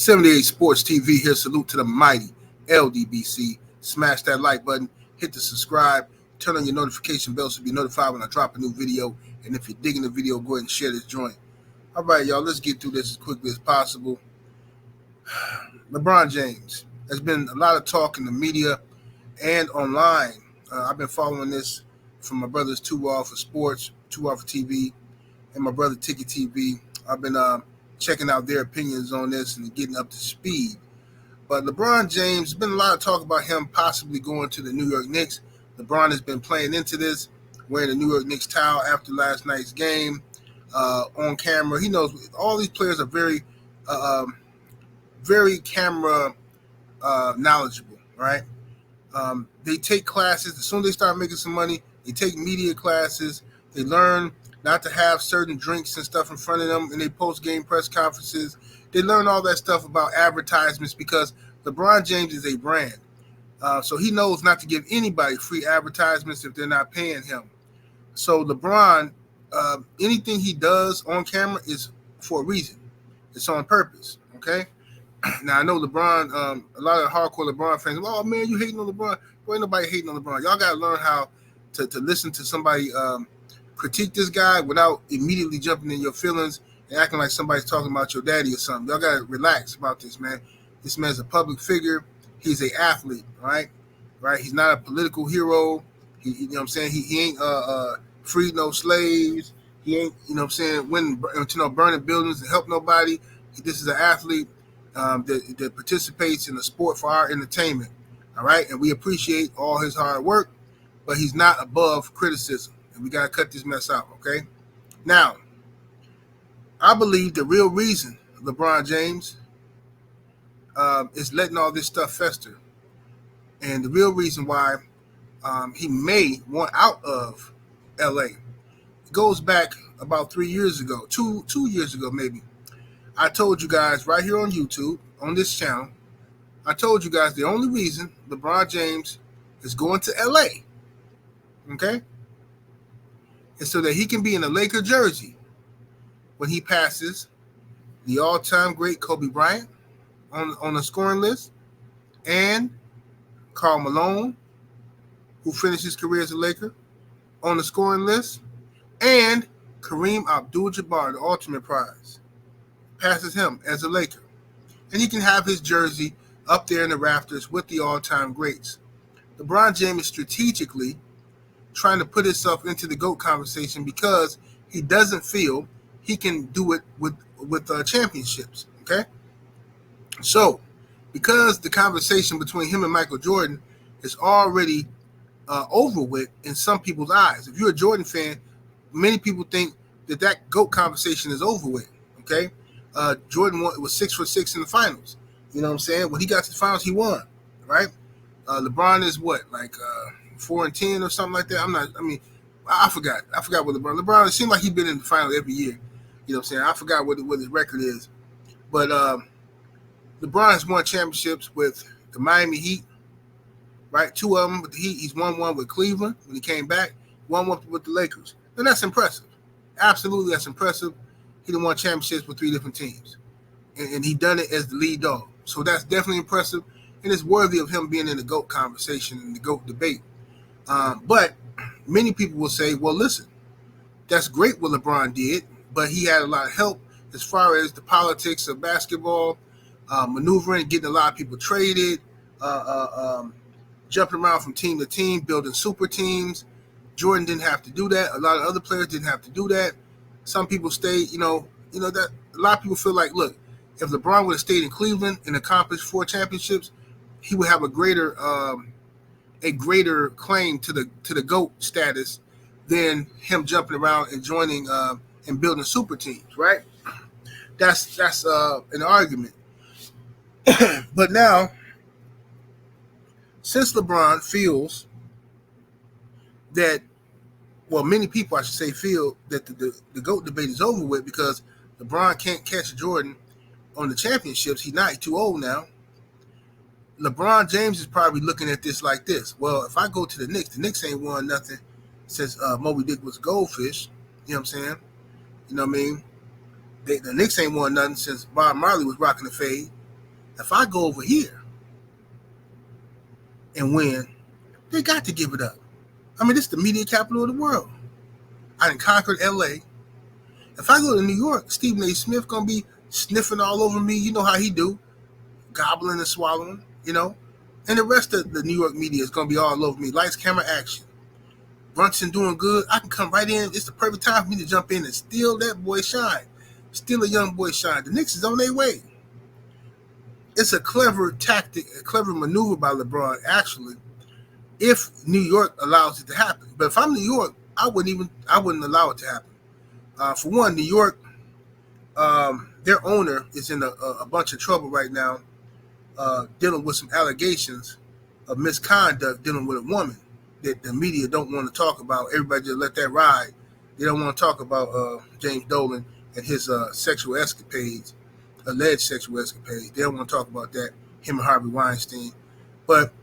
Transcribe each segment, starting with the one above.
78 Sports TV here. Salute to the mighty LDBC. Smash that like button, hit the subscribe, turn on your notification bell so you'll be notified when I drop a new video. And if you're digging the video, go ahead and share this joint. All right, y'all, let's get through this as quickly as possible. LeBron James. There's been a lot of talk in the media and online. I've been following this from my brothers 2R for Sports, 2R for TV, and my brother Ticket TV. I've been checking out their opinions on this and getting up to speed. But LeBron James, there's been a lot of talk about him possibly going to the New York Knicks. LeBron has been playing into this, wearing the New York Knicks towel after last night's game on camera. He knows all these players are very camera knowledgeable, right? They take classes. As soon as they start making some money, they take media classes. They learn not to have certain drinks and stuff in front of them in their post-game press conferences. They learn all that stuff about advertisements because LeBron James is a brand. So he knows not to give anybody free advertisements if they're not paying him. So LeBron, anything he does on camera is for a reason. It's on purpose, okay? Now, I know LeBron, a lot of hardcore LeBron fans, oh, man, you hating on LeBron. Well, ain't nobody hating on LeBron. Y'all got to learn how to listen to somebody critique this guy without immediately jumping in your feelings and acting like somebody's talking about your daddy or something. Y'all got to relax about this, man. This man's a public figure. He's an athlete, right? He's not a political hero. You know what I'm saying? He ain't freed no slaves. He ain't, you know what I'm saying, burning buildings and help nobody. This is an athlete that participates in a sport for our entertainment, all right? And we appreciate all his hard work, but he's not above criticism. And we got to cut this mess out, okay? Now, I believe the real reason LeBron James is letting all this stuff fester, and the real reason why he may want out of L.A. goes back about 3 years ago, two years ago maybe. I told you guys right here on YouTube, on this channel, I told you guys the only reason LeBron James is going to L.A., okay, is so that he can be in a Laker jersey when he passes the all-time great Kobe Bryant on the scoring list, and Karl Malone, who finished his career as a Laker, on the scoring list, and Kareem Abdul-Jabbar, the ultimate prize, passes him as a Laker. And he can have his jersey up there in the rafters with the all-time greats. LeBron James is strategically trying to put himself into the GOAT conversation because he doesn't feel he can do it with championships, okay? So, because the conversation between him and Michael Jordan is already over with in some people's eyes. If you're a Jordan fan, many people think that GOAT conversation is over with, okay? Jordan was 6 for 6 in the finals. You know what I'm saying? When he got to the finals, he won, right? LeBron is what, like 4-10 or something like that? I forgot. I forgot what LeBron, it seemed like he'd been in the finals every year. You know what I'm saying? I forgot what his record is. But LeBron has won championships with the Miami Heat, right? 2 of them with the Heat. He's won one with Cleveland when he came back. Won one with the Lakers. And that's impressive. Absolutely, that's impressive. He done won championships with 3 different teams. And he done it as the lead dog. So that's definitely impressive. And it's worthy of him being in the GOAT conversation and the GOAT debate. But many people will say, well, listen, that's great what LeBron did, but he had a lot of help as far as the politics of basketball, maneuvering, getting a lot of people traded, jumping around from team to team, building super teams. Jordan didn't have to do that. A lot of other players didn't have to do that. Some people stayed, that a lot of people feel like, look, if LeBron would have stayed in Cleveland and accomplished 4 championships, he would have a greater claim to the GOAT status than him jumping around and joining and building super teams, right? That's an argument. But now, since LeBron feels that, well, many people, I should say, feel that the GOAT debate is over with because LeBron can't catch Jordan on the championships. He's too old now. LeBron James is probably looking at this like this. Well, if I go to the Knicks ain't won nothing since Moby Dick was a goldfish. You know what I'm saying? You know what I mean? The Knicks ain't won nothing since Bob Marley was rocking the fade. If I go over here and win, they got to give it up. I mean, this is the media capital of the world. I done conquered LA. If I go to New York, Stephen A. Smith gonna be sniffing all over me. You know how he do, gobbling and swallowing, And the rest of the New York media is gonna be all over me. Lights, camera, action. Brunson doing good. I can come right in. It's the perfect time for me to jump in and steal that boy shine. Steal a young boy shine. The Knicks is on their way. It's a clever tactic, a clever maneuver by LeBron, actually, if New York allows it to happen. But if I'm New York, I wouldn't allow it to happen. For one, New York, their owner is in a bunch of trouble right now, dealing with some allegations of misconduct, dealing with a woman that the media don't want to talk about. Everybody just let that ride. They don't want to talk about James Dolan and his sexual escapades, alleged sexual escapades. They don't want to talk about that, him and Harvey Weinstein. But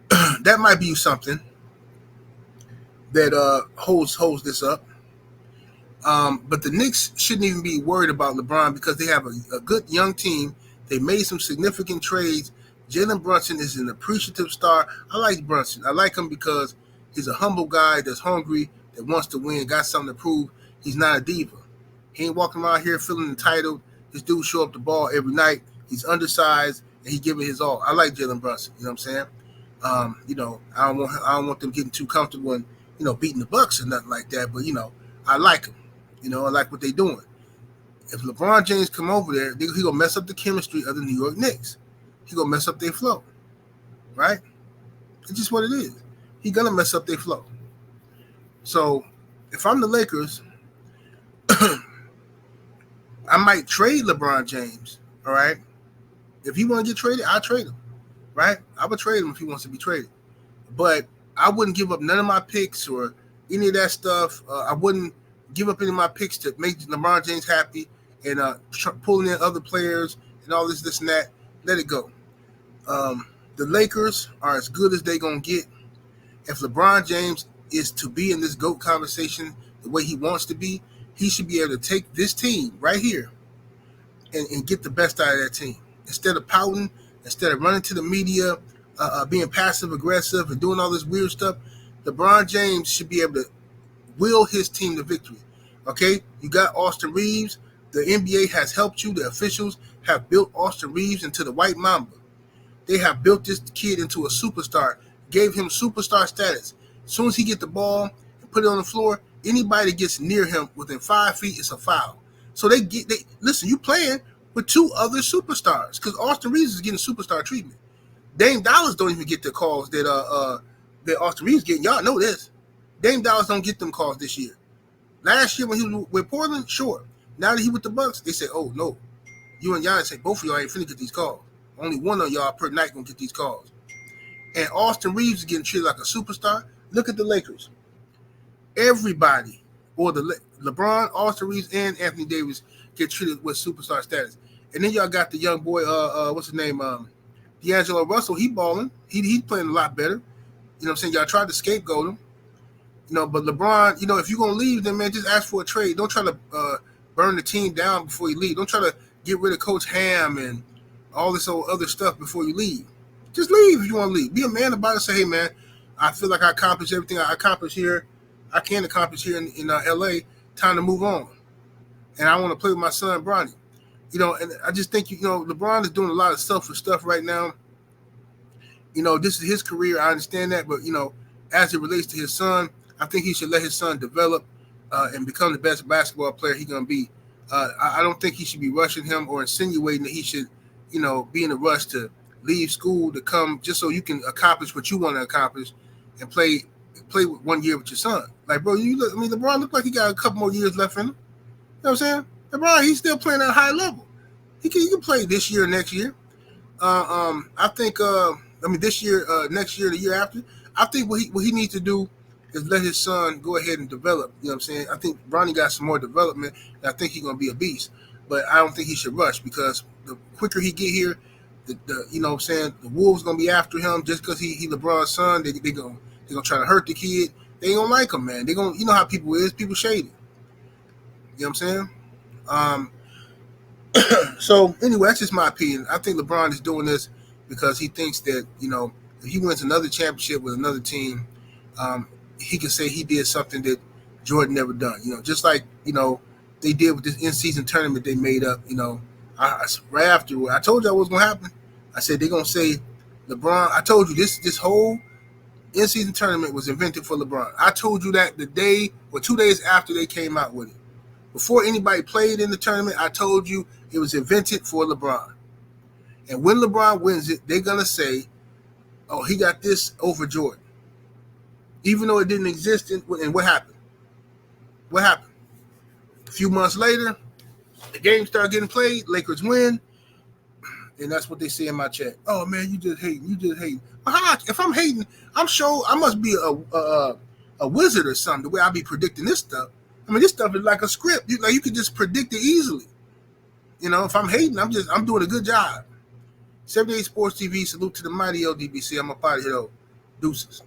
that might be something that holds this up. But the Knicks shouldn't even be worried about LeBron because they have a good young team. They made some significant trades. Jalen Brunson is an appreciative star. I like Brunson. I like him because he's a humble guy that's hungry, that wants to win, got something to prove. He's not a diva. He ain't walking around here feeling entitled. This dude show up the ball every night. He's undersized and he's giving his all. I like Jalen Brunson. You know what I'm saying? I don't want them getting too comfortable and beating the Bucks or nothing like that. But I like him. I like what they're doing. If LeBron James come over there, he gonna mess up the chemistry of the New York Knicks. He gonna mess up their flow, right? It's just what it is. He gonna mess up their flow. So, if I'm the Lakers, I might trade LeBron James. All right. If he want to get traded, I'll trade him. Right? I would trade him if he wants to be traded. But I wouldn't give up none of my picks or any of that stuff. I wouldn't give up any of my picks to make LeBron James happy and pulling in other players and all this and that. Let it go. The Lakers are as good as they're going to get. If LeBron James is to be in this GOAT conversation the way he wants to be, he should be able to take this team right here and get the best out of that team. Instead of pouting, instead of running to the media, being passive-aggressive and doing all this weird stuff, LeBron James should be able to will his team to victory. Okay? You got Austin Reeves. The NBA has helped you. The officials have built Austin Reeves into the White Mamba. They have built this kid into a superstar, gave him superstar status. As soon as he get the ball and put it on the floor, anybody that gets near him within 5 feet, it's a foul. So listen, you playing with two other superstars because Austin Reeves is getting superstar treatment. Dame Dollars don't even get the calls that Austin Reeves getting. Y'all know this. Dame Dollars don't get them calls this year. Last year when he was with Portland, sure. Now that he with the Bucks, they say, oh no, you and Giannis say both of y'all ain't finna get these calls. Only one of y'all per night gonna get these calls. And Austin Reeves is getting treated like a superstar. Look at the Lakers. Everybody, or the LeBron, Austin Reeves, and Anthony Davis get treated with superstar status. And then y'all got the young boy, what's his name? D'Angelo Russell. He balling. He's playing a lot better. You know what I'm saying? Y'all tried to scapegoat him. But LeBron, if you're gonna leave, then man, just ask for a trade. Don't try to burn the team down before you leave. Don't try to get rid of Coach Ham and all this other stuff before you leave. Just leave if you want to leave. Be a man about it. Say, hey man, I feel like I accomplished everything I accomplished here. I can accomplish here in LA. Time to move on. And I want to play with my son, Bronny. And I just think, LeBron is doing a lot of selfish stuff right now. This is his career. I understand that. But, as it relates to his son, I think he should let his son develop and become the best basketball player he's going to be. I don't think he should be rushing him or insinuating that he should, be in a rush to leave school to come just so you can accomplish what you want to accomplish and play 1 year with your son. Like, bro, LeBron looked like he got a couple more years left in him. You know what I'm saying? LeBron, he's still playing at a high level. He can play this year, next year. I think. This year, next year, the year after. I think what he needs to do is let his son go ahead and develop. You know what I'm saying? I think Bronny got some more development, and I think he's gonna be a beast. But I don't think he should rush because the quicker he get here, the you know what I'm saying, the Wolves gonna be after him just because he LeBron's son. They gonna try to hurt the kid. They ain't gonna like him, man. They gonna how people is. People shady. You know what I'm saying? So anyway, that's just my opinion. I think LeBron is doing this because he thinks that if he wins another championship with another team, he can say he did something that Jordan never done. Just like they did with this in-season tournament they made up. Right after I told you what was going to happen. I said they're going to say LeBron. I told you this whole in-season tournament was invented for LeBron. I told you that the day or 2 days after they came out with it. Before anybody played in the tournament, I told you it was invented for LeBron. And when LeBron wins it, they're going to say, oh, he got this over Jordan. Even though it didn't exist. And what happened? What happened? A few months later, the game started getting played. Lakers win. And that's what they say in my chat. Oh, man, you just hating. You just hating. If I'm hating, I'm sure I must be a wizard or something, the way I be predicting this stuff. I mean, this stuff is like a script. You can just predict it easily. If I'm hating, I'm doing a good job. 78 Sports TV, salute to the mighty LDBC. I'm up out of here, though. Deuces.